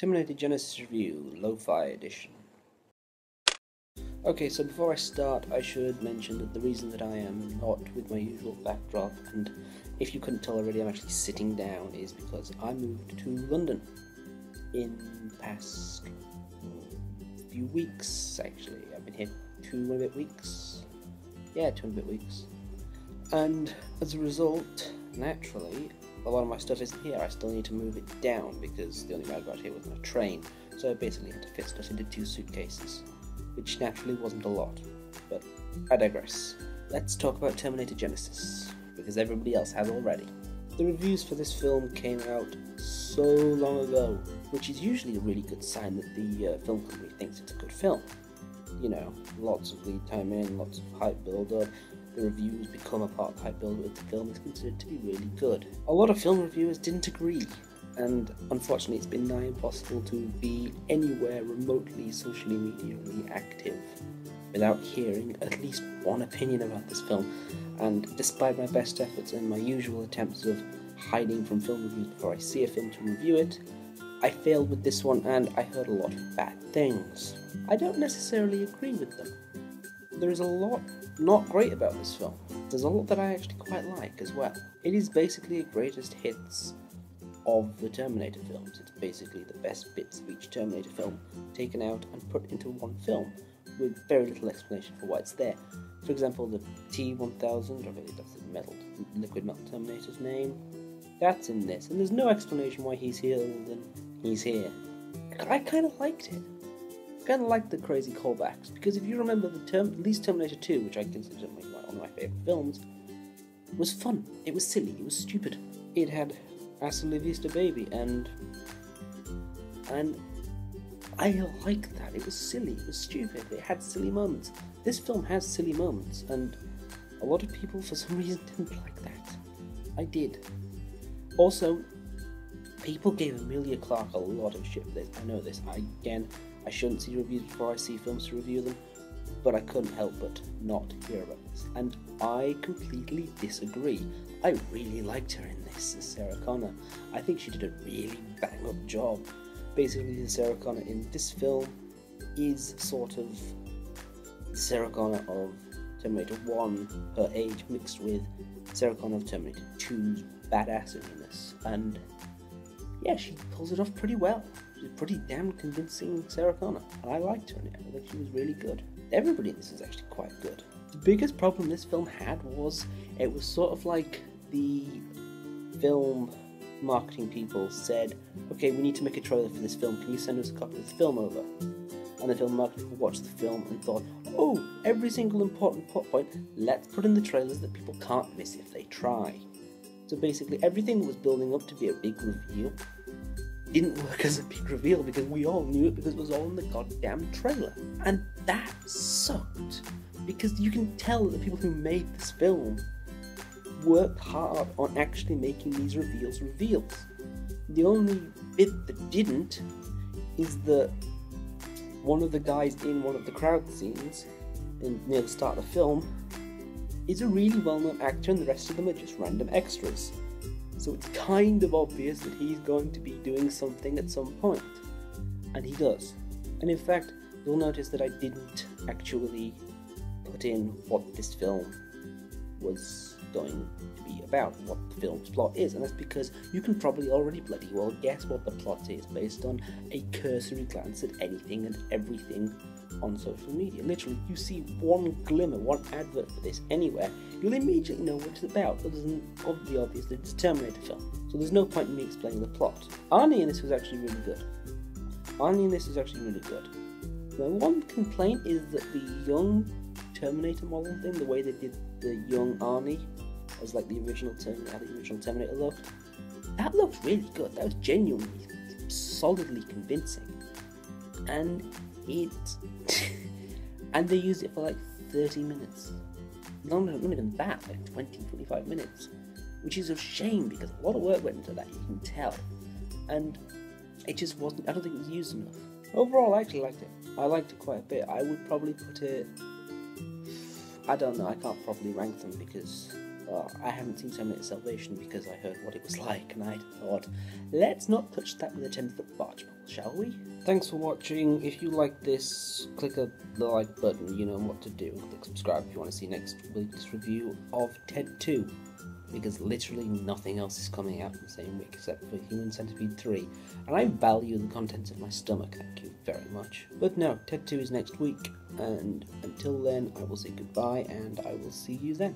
Terminator Genisys Review, Lo-Fi Edition. Okay, so before I start, I should mention that the reason that I am not with my usual backdrop, and if you couldn't tell already, I'm actually sitting down, is because I moved to London in the past few weeks, actually. I've been here 2.5 weeks. Yeah, 2.5 weeks. And as a result, naturally, a lot of my stuff isn't here. I still need to move it down because the only way I got here was on a train. So I basically had to fit stuff into 2 suitcases, which naturally wasn't a lot. But I digress. Let's talk about Terminator Genisys, because everybody else has already. The reviews for this film came out so long ago, which is usually a really good sign that the film company thinks it's a good film. You know, lots of lead time in, lots of hype build-up. The reviews become a part of the hype build-up if the film is considered to be really good. A lot of film reviewers didn't agree, and unfortunately it's been nigh impossible to be anywhere remotely socially medially active without hearing at least one opinion about this film. And despite my best efforts and my usual attempts of hiding from film reviews before I see a film to review it, I failed with this one and I heard a lot of bad things. I don't necessarily agree with them. There is a lot not great about this film. There's a lot that I actually quite like as well. It is basically a greatest hits of the Terminator films. It's basically the best bits of each Terminator film taken out and put into one film with very little explanation for why it's there. For example, the T-1000, or maybe that's the liquid metal Terminator's name, that's in this, and there's no explanation why he's here other than he's here. I kind of liked it. I kind of liked the crazy callbacks, because if you remember at least Terminator 2, which I consider one of my favourite films, was fun. It was silly. It was stupid. It had Hasta La Vista Baby, and I liked that. It was silly. It was stupid. It had silly moments. This film has silly moments, and a lot of people for some reason didn't like that. I did. Also, people gave Emilia Clarke a lot of shit for this. I know this. I shouldn't see reviews before I see films to review them, but I couldn't help but not hear about this. And I completely disagree. I really liked her in this as Sarah Connor. I think she did a really bang-up job. Basically, Sarah Connor in this film is sort of Sarah Connor of Terminator 1, her age, mixed with Sarah Connor of Terminator 2's badassiness. And yeah, she pulls it off pretty well. She's a pretty damn convincing Sarah Connor, and I liked her in it. I thought she was really good. Everybody in this is actually quite good. The biggest problem this film had was it was sort of like the film marketing people said, okay, we need to make a trailer for this film, can you send us a copy of the film over? And the film marketing people watched the film and thought, oh, every single important plot point, let's put in the trailers that people can't miss if they try. So basically everything that was building up to be a big reveal didn't work as a big reveal because we all knew it because it was all in the goddamn trailer. And that sucked, because you can tell that the people who made this film worked hard on actually making these reveals. The only bit that didn't is that one of the guys in one of the crowd scenes near the start of the film is a really well-known actor, and the rest of them are just random extras. So it's kind of obvious that he's going to be doing something at some point. And he does. And in fact, you'll notice that I didn't actually put in what this film was going to be about, what the film's plot is, and that's because you can probably already bloody well guess what the plot is based on a cursory glance at anything and everything on social media. Literally, you see one glimmer, one advert for this anywhere, you'll immediately know what it's about, other than the obvious that it's a Terminator film. So there's no point in me explaining the plot. Arnie in this was actually really good. My one complaint is that the young Terminator model thing, the way they did the young Arnie as like the original Terminator, how the original Terminator looked, that looked really good. That was genuinely, solidly convincing. And and they used it for like 30 minutes. Not even that, like 20-25 minutes. Which is a shame, because a lot of work went into that, you can tell. And it just wasn't, I don't think it was used enough. Overall, I actually liked it. I liked it quite a bit. I would probably put it, I don't know, I can't properly rank them because Oh, I haven't seen Terminator Salvation because I heard what it was like, and I thought, let's not touch that with a 10-foot barge pole, shall we? Thanks for watching. If you like this, click the like button, you know what to do. Click subscribe if you want to see next week's review of Ted 2. Because literally nothing else is coming out in the same week except for Human Centipede 3. And I value the contents of my stomach, thank you very much. But no, Ted 2 is next week, and until then I will say goodbye and I will see you then.